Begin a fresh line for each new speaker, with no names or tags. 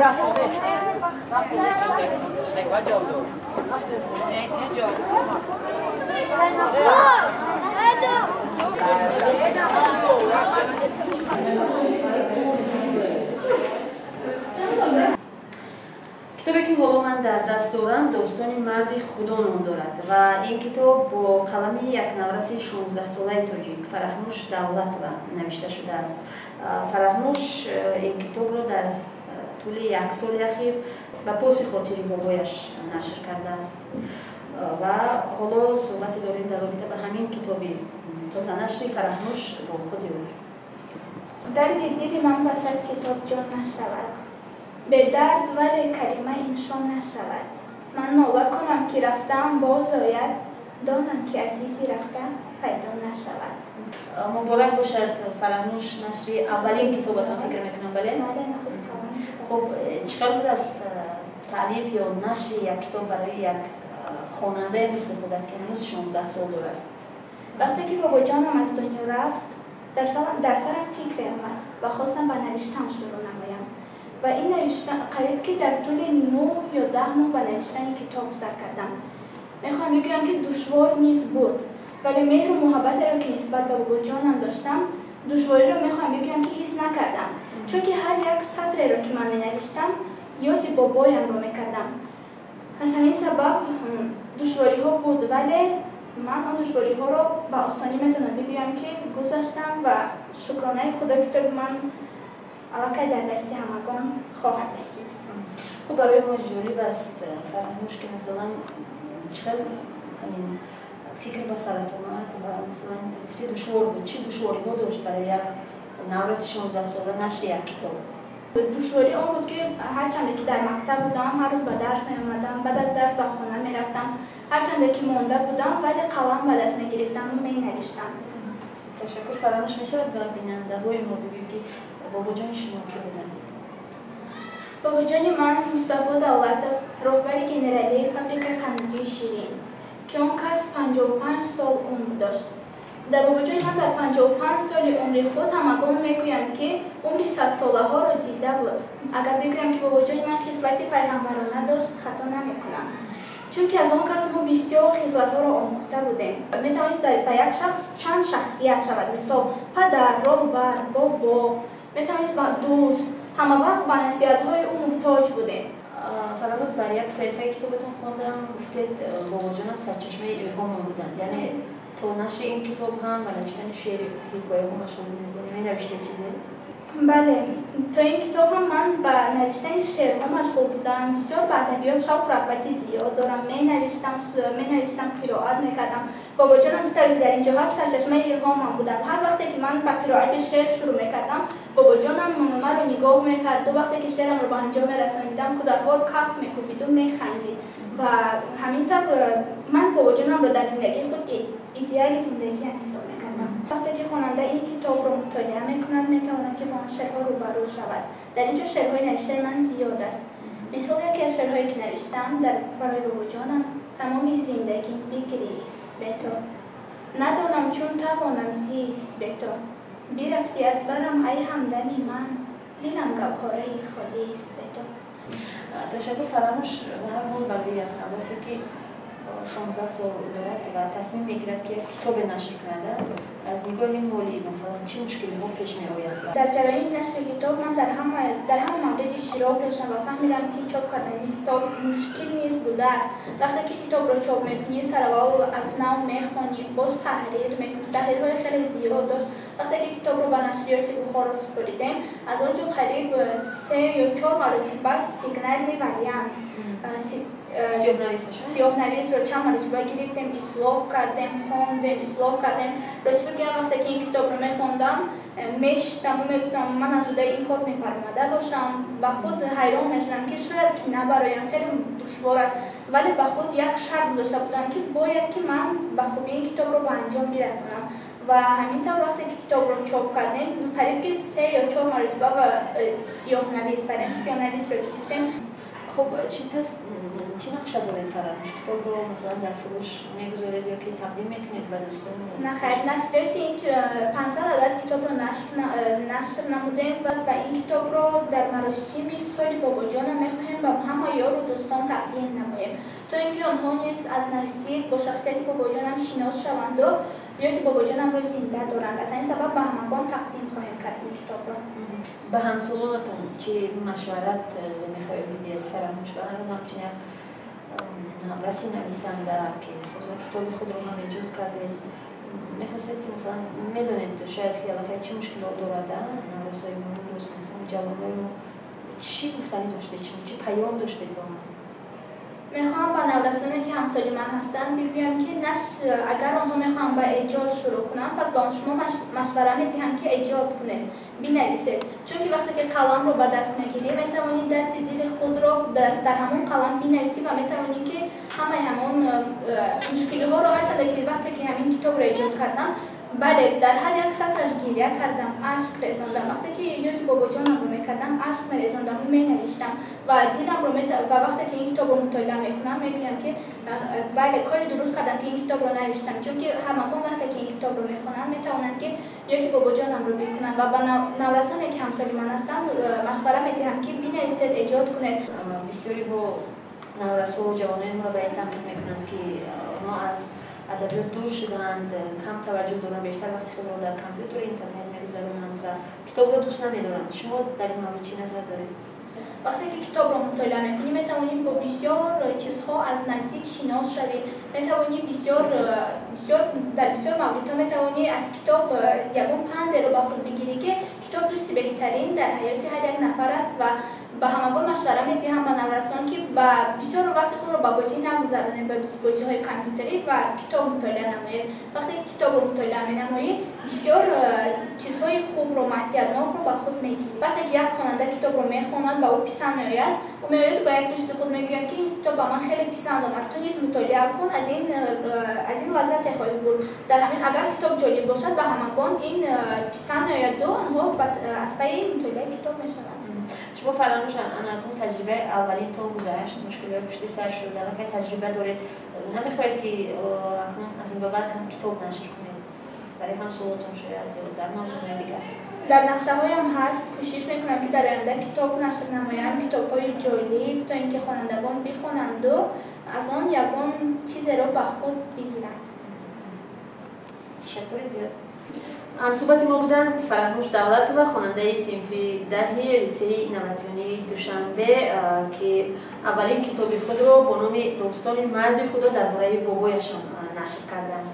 کتابی که حالا من در دست دارم داستان مردی خدا نام دارد و این کتاب با قلم یک نورس 16 ساله تاجیک فرهنوش دولت نوشته شده است. فرهنوش این کتاب را در طول یک سال اخیر به پاس خاطری بابایش نشر کرده است و حالا صحبت داریم در رابطه به همین کتابی تازه نشر فرهنوش با خود او.
در دل من بسد کتاب جان نشود، به درد ولی کلمه انشان نشود. من ناله کنم که رفتم باز آید، دانم که عزیزی رفته پیدا نشود.
مبارک باشد فرهنوش نشری اولین کتابتان فکر میکنم بله؟
بله نخست کلام.
خب چقدر بود است تعلیف یا نشر یک کتاب برای یک خواننده مثل خودت که هنوز 16 سال دارد؟
وقتی که بابا جانم از دنیا رفت در سرم فکر آمد و خواستم به نوشتن شروع نمایم و این نوشتن قریب که در طول 9 یا 10 ماه به نوشتن کتاب سر کردم. میخوام بگم که دشوار نیز بود ولی مهر و محبت را که نسبت به بابا جانم داشتم دشواری را میخوام بگم که حس نکردم، چون که هر یک سطری را که من مینوشتم یاد بابایم را میکردم. از همین سبب دشواری ها بود ولی من آن دشواری ها را به آسانی میتونم بگویم که گذاشتم و شکرانه خدا که به من علاقه در دستی همگان خواهد رسید.
خب برای ما جالب است فرهنوش که مثلا چقدر همین فکر به سرتان آمد و مثلا گفتی دشوار بود، چه دشواری ها داشت برای یک نورس 16 ساله نشر یک کتاب؟
دشواری آن بود که هرچند که در مکتب بودم هر روز به درس می‌آمدم، بعد از درس به خانه می‌رفتم، هرچند که مانده بودم ولی قلم به دست می‌گرفتم و می‌نوشتم.
تشکر. فراموش می‌شود به بیننده‌های ما بگویید که بابا جان شما کی بودند؟
بابا جان من مصطفی دولتوف، رهبر گنرالی فابریک قندیل شیرین که آن کس 55 سال عمر داشت. در بابا جان من در 55 سال عمر خود همگان میگویند که عمر 100 ساله ها را دیده بود. اگر بگویم که بابا جان من خصلت پیغمبرانه داشت خطا نمی‌کنم، چون که از آن کس ما بسیار خصلت‌ها را آموخته بودیم. می‌توانست به یک شخص چند شخصیت شود، مثال پدر، راهبر، بابا، می‌توانست با دوست، همه وقت به نصیحت‌های او محتاج بودیم.
فراموش در یک صفحه کتابتون خواندم گفتید بابا جانم سرچشمه الهام بودند، یعنی تو نشر این کتاب هم و نوشتن شعر حکایه ها مشغول بودید، یعنی نوشته چیزی؟
بله، تو این کتاب هم من به نوشتن شعرها مشغول بودم. بسیار به ادبیات شوق و رغبتی زیاد دارم. می‌نوشتم، قرائت می‌کردم. بابا جانم مثل در اینجا هست سرچشمه الهامم بودند. هر وقتی که من به قرائت شعر شروع می‌کردم بابا جانم من رو نگاه می‌کرد. دو وقتی که شعرم رو به انجام می‌رساندم کودک‌ها کف می‌کوبید و می‌خندید و همینطور من بابا جانم رو در زندگی خود ایدئال زندگی حساب می‌کردم. وقتی که خواننده این کتاب رو مطالعه می‌کند می‌تواند که با آن شعرها روبرو شود. در اینجا شعرهای نوشته من زیاد است. مثال یکی از شعرهایی که نوشتم برای بابا جانم: تمام زندگیم بگریست به تو، ندانم چون توانم زیست به تو، بیرفتی از برم ای همدمی من، دلم گوهره خالی است به تو.
تشکر. فراموش به هر حال برای یک نویسی که 16 سال دارد و تصمیم میگیرد که کتاب نشر کنه، از نگاه مالی مثلا چه مشکلی ها پیش می آید؟
در جریان نشر کتاب من در هم مورد اشتراک داشتم و فهمیدم که چاپ کردن کتاب مشکل نیست بوده است. وقتی که کتاب را چاپ میکنی سر اول از نو میخوانی، باز تحریر میکنی، تحریرهای خیلی زیاد داشت. وقتی که کتاب را به نشریات بخارا سپردیم از آنجا قریب 3 یا 4 مرتبه سیگنال می‌برند. سیاه نویس رو چند مرتبه گرفتیم، اصلاح کردیم، خواندیم، اصلاح کردیم. راستش بگم وقتی که این کتاب رو میخوندم تمام میگفتم من از اوده این کار میپرمده باشم. به خود حیران میشدم که شاید که نبرایم خیلی دشوار است، ولی به خود یک شرط داشته بودم که باید که من به خوبی این کتاب رو به انجام برسونم و همینطور وقتی که کتاب رو چاپ کردیم قریب که 3 یا 4 مرتبه سیاه نویس رو گرفتیم.
خب چه چی نقشه دارید فراموش؟ کتاب رو مثلا در فروش میگذارید یا که تقدیم میکنید به دوستان؟
نه خیر، نشریات این 500 عدد کتاب رو نشر نمودیم و این کتاب رو در مراسم سال بابا جان میخواهیم به همه یار و دوستان تقدیم نماییم تا اینکه آنها نیز از نزدیک با شخصیت بابا جانم شناس شوند و یاد بابا جانم رو زنده دارند. از این سبب به همگان تقدیم خواهیم کرد این کتاب رو.
به همسالانتون چی مشورت میخواهید بدید فراموش؟ و همچنین نامرسی نویسنده که تازه کتاب خود رو هم ایجاد کردید، میخواستید که مثلا میدونید شاید که علاقه چی مشکلات دارده نامرسای ما روز مثلا جوانای ما چی گفتنی داشتید، چی پیام داشتید با ما؟
میخوام با نورسانی که همسالی من هستند بگویم که اگر آنها میخوام با ایجاد شروع کنم پس با شما مشوره میدهم که ایجاد کنید، بنویسید، چون که وقتی که قلم رو به دست میگیری میتوانید درد دل خود رو در همون قلم بنویسی و میتوانید که همون مشکلی ها رو هرچند که وقتی که همین کتاب رو ایجاد کردم بله در هر یک سطرش گریه کردم، عشق ریزاندم، وقتی که یاد بابا جانم رو میکردم عشق میریزاندم و مینوشتم و دیدم رو و وقتی که این کتاب رو مطالعه میکنم میگویم که بله کاری درست کردم که این کتاب رو نوشتم، چون که همگان وقتی که این کتاب رو میخونن میتوانند که یاد بابا جانم رو بکنن و با نورسانی که همسالی من هستن مشوره میدهم که بنویسید، ایجاد کنید.
بسیاری با نورسا و جوانای ما رو به این تنقید میکنند که ما از ادبیات دور شدند، کم توجه دارند، بیشتر وقتی خود را در کامپیوتر اینترنت میگذرونند و کتاب را دوست نمیدارند. شما در این مورد چی نظر دارید؟
وقتی که کتاب را مطالعه میکنیم میتوانیم با بسیار چیزها از نزدیک شناس شویم، میتوانیم در بسیار موردها میتوانی از کتاب یگان پند رو به خود بگیری که کتاب دوستی بهترین در حیات هر یک نفر است و به همگان مشوره میدهم به نورسان که بسیار وقت خود را به بازی نگذرانید، به بازی‌های کامپیوتری و کتاب مطالعه نمایید. وقتی کتاب رو مطالعه می‌نمایید بسیار چیزهای خوب رو معرفی‌ناک رو به خود میگیرید. وقتی که یک خواننده کتاب رو میخواند و او پسند میآید و میآید با یک دوست خود میگوید که این کتاب به من خیلی پسند آمد، تو نیز مطالعه کن، از این لذت خواهی برد. در همین اگر کتاب جالب باشد به همگان این پسند میآید و آنها از پی مطالعه کتاب میشوند.
شما فراموش اکنون تجربه اولین تون گذشت، مشکلات پشت سر شده، که تجربه دارید، نمیخواهید که اکنون از این به بعد هم کتاب نشر کنید برای همسالتون شاید یا در موضوع دیگر؟
در نقشه هایم هست، کوشش میکنم که در آینده کتاب نشر نمایم، کتاب های جالب تا اینکه خوانندگان بخوانند و از آن یگان چیزی را به خود بگیرند.
تشکر زیاد. صحبت ما بودند فراموش دولت و خواننده صنفی دهی لیسه اینواسیونی دوشنبه که اولین کتاب خود را با نام داستان مرد خود درباره بابایشان نشر کردند.